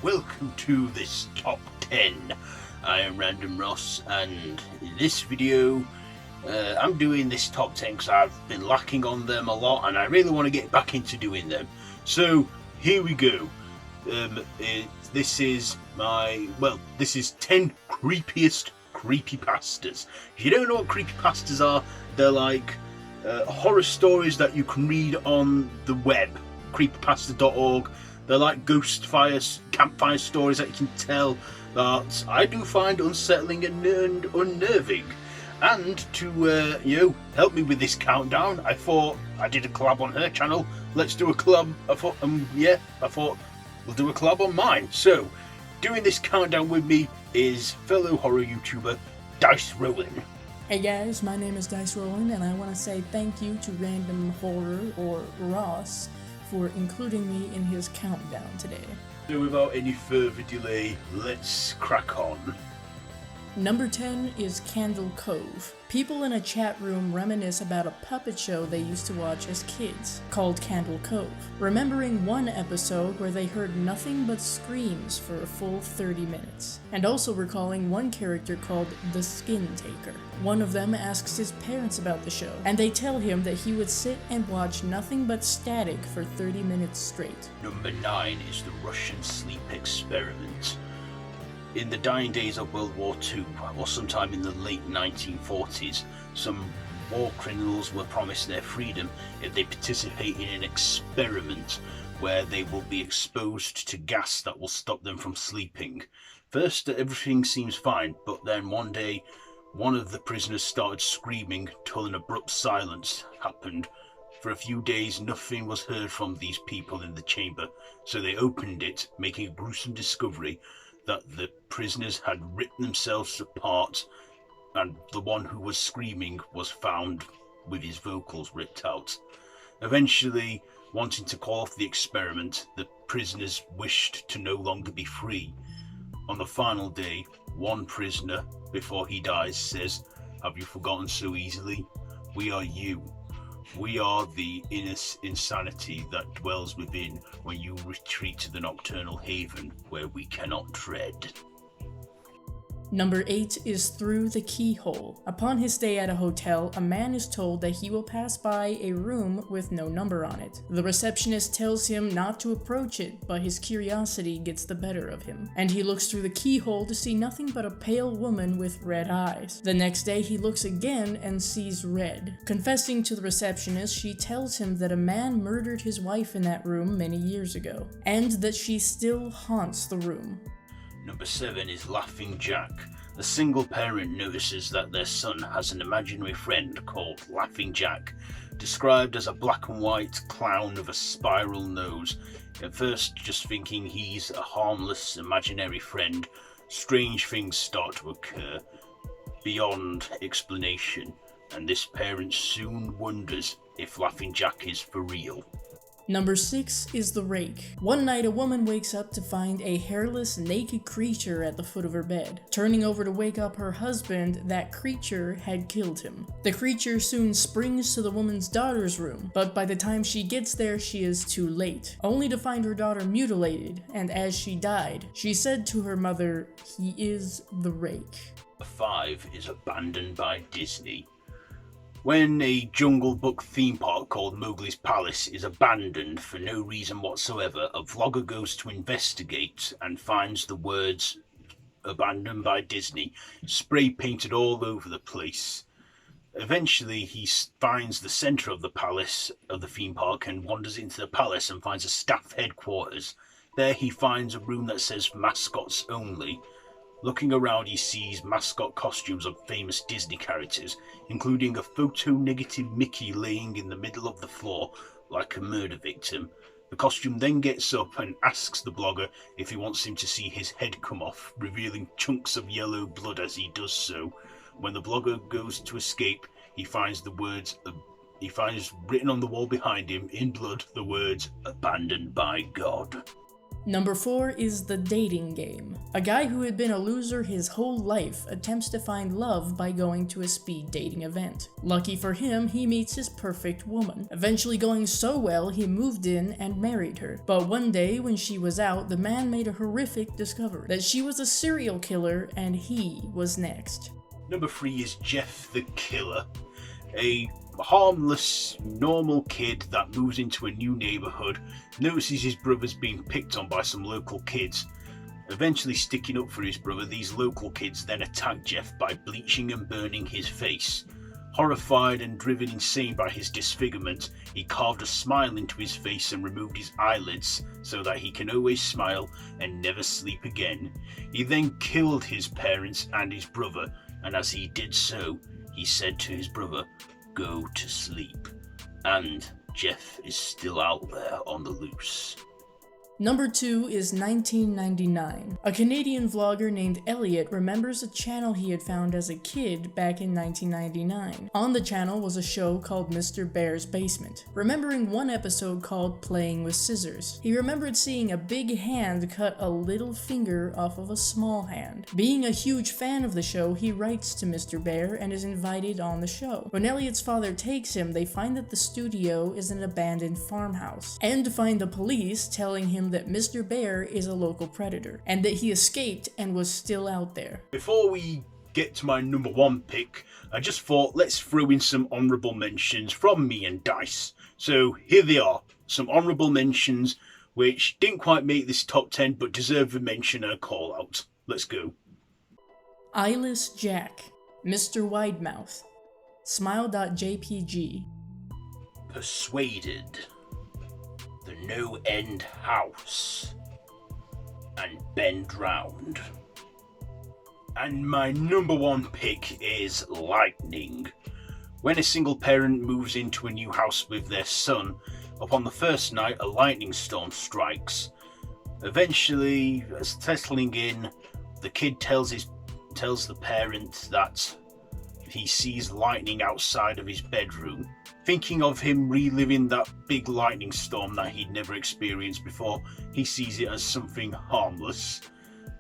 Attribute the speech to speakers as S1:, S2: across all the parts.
S1: welcome to this top 10. I am Random Ross, and in this video I'm doing this top 10 because I've been lacking on them a lot and I really want to get back into doing them. So here we go. This is 10 creepiest creepypastas. If you don't know what creepypastas are, they're like horror stories that you can read on the web, creepypasta.org. They're like campfire stories that you can tell that I do find unsettling and unnerving. And to help me with this countdown, I thought I did a collab on her channel. Let's do a collab. I thought we'll do a collab on mine. So, doing this countdown with me is fellow horror YouTuber Dice Rollen.
S2: Hey guys, my name is Dice Rollen, and I want to say thank you to Random Horror, or Ross, for including me in his countdown today.
S1: So without any further delay, let's crack on.
S2: Number 10 is Candle Cove. People in a chat room reminisce about a puppet show they used to watch as kids, called Candle Cove, remembering one episode where they heard nothing but screams for a full 30 minutes, and also recalling one character called the Skin Taker. One of them asks his parents about the show, and they tell him that he would sit and watch nothing but static for 30 minutes straight.
S1: Number 9 is the Russian sleep experiment. In the dying days of World War II, or sometime in the late 1940s, some war criminals were promised their freedom if they participate in an experiment where they will be exposed to gas that will stop them from sleeping. First, everything seems fine, but then one day, one of the prisoners started screaming till an abrupt silence happened. For a few days, nothing was heard from these people in the chamber, so they opened it, making a gruesome discovery that the prisoners had ripped themselves apart, and the one who was screaming was found with his vocals ripped out. Eventually, wanting to call off the experiment, the prisoners wished to no longer be free. On the final day, one prisoner, before he dies, says, "Have you forgotten so easily? We are you. We are the inner insanity that dwells within when you retreat to the nocturnal haven where we cannot tread."
S2: Number 8 is Through the Keyhole. Upon his stay at a hotel, a man is told that he will pass by a room with no number on it. The receptionist tells him not to approach it, but his curiosity gets the better of him, and he looks through the keyhole to see nothing but a pale woman with red eyes. The next day he looks again and sees red. Confessing to the receptionist, she tells him that a man murdered his wife in that room many years ago, and that she still haunts the room.
S1: Number 7 is Laughing Jack. A single parent notices that their son has an imaginary friend called Laughing Jack, described as a black and white clown with a spiral nose. At first, just thinking he's a harmless imaginary friend, strange things start to occur beyond explanation, and this parent soon wonders if Laughing Jack is for real.
S2: Number 6 is The Rake. One night a woman wakes up to find a hairless, naked creature at the foot of her bed. Turning over to wake up her husband, that creature had killed him. The creature soon springs to the woman's daughter's room, but by the time she gets there she is too late, only to find her daughter mutilated, and as she died, she said to her mother, "He is the Rake."
S1: 5 is Abandoned by Disney. When a Jungle Book theme park called Mowgli's Palace is abandoned for no reason whatsoever, a vlogger goes to investigate and finds the words "Abandoned by Disney" spray painted all over the place. Eventually he finds the centre of the palace of the theme park and wanders into the palace and finds a staff headquarters. There he finds a room that says "Mascots Only." Looking around, he sees mascot costumes of famous Disney characters, including a photo-negative Mickey laying in the middle of the floor like a murder victim. The costume then gets up and asks the blogger if he wants him to see his head come off, revealing chunks of yellow blood as he does so. When the blogger goes to escape, he finds written on the wall behind him in blood the words "Abandoned by God."
S2: Number 4 is the dating game. A guy who had been a loser his whole life attempts to find love by going to a speed dating event. Lucky for him, he meets his perfect woman. Eventually going so well, he moved in and married her. But one day when she was out, the man made a horrific discovery that she was a serial killer and he was next.
S1: Number 3 is Jeff the Killer. A harmless, normal kid that moves into a new neighbourhood, notices his brother's being picked on by some local kids. Eventually sticking up for his brother, these local kids then attack Jeff by bleaching and burning his face. Horrified and driven insane by his disfigurement, he carved a smile into his face and removed his eyelids so that he can always smile and never sleep again. He then killed his parents and his brother, and as he did so, he said to his brother, "Go to sleep." And Jeff is still out there on the loose.
S2: Number 2 is 1999. A Canadian vlogger named Elliot remembers a channel he had found as a kid back in 1999. On the channel was a show called Mr. Bear's Basement. Remembering one episode called Playing with Scissors, he remembered seeing a big hand cut a little finger off of a small hand. Being a huge fan of the show, he writes to Mr. Bear and is invited on the show. When Elliot's father takes him, they find that the studio is an abandoned farmhouse, and find the police telling him that Mr. Bear is a local predator, and that he escaped and was still out there.
S1: Before we get to my number 1 pick, I just thought let's throw in some honourable mentions from me and Dice. So here they are, some honourable mentions which didn't quite make this top 10 but deserve a mention and a call out. Let's go.
S2: Eyeless Jack, Mr. Widemouth, Smile.jpg,
S1: Persuaded, The No End House, and Bend Round. And my number 1 pick is Lightning. When a single parent moves into a new house with their son, upon the first night a lightning storm strikes. Eventually, as settling in, the kid tells the parent that he sees lightning outside of his bedroom. Thinking of him reliving that big lightning storm that he'd never experienced before, he sees it as something harmless.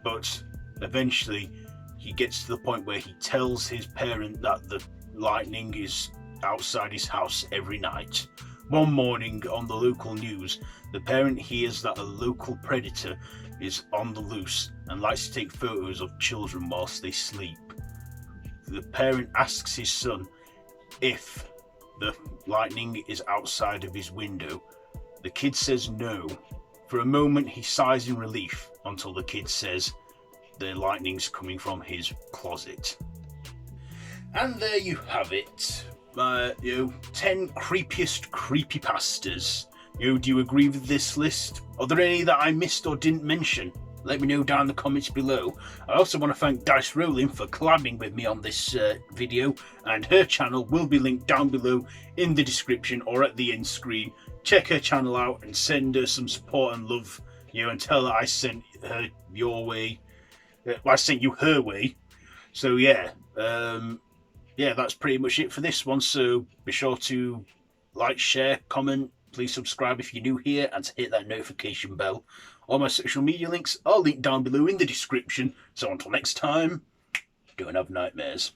S1: But eventually, he gets to the point where he tells his parent that the lightning is outside his house every night. One morning on the local news, the parent hears that a local predator is on the loose and likes to take photos of children whilst they sleep. The parent asks his son if the lightning is outside of his window. The kid says no. For a moment he sighs in relief until the kid says the lightning's coming from his closet. And there you have it. 10 creepiest creepypastas. Do you agree with this list? Are there any that I missed or didn't mention? Let me know down in the comments below. I also want to thank Dice Rollen for collabing with me on this video, and her channel will be linked down below in the description or at the end screen. Check her channel out and send her some support and love, and tell her I sent her your way. I sent you her way. So yeah, that's pretty much it for this one. So be sure to like, share, comment, please subscribe if you're new here, and to hit that notification bell. All my social media links are linked down below in the description. So until next time, don't have nightmares.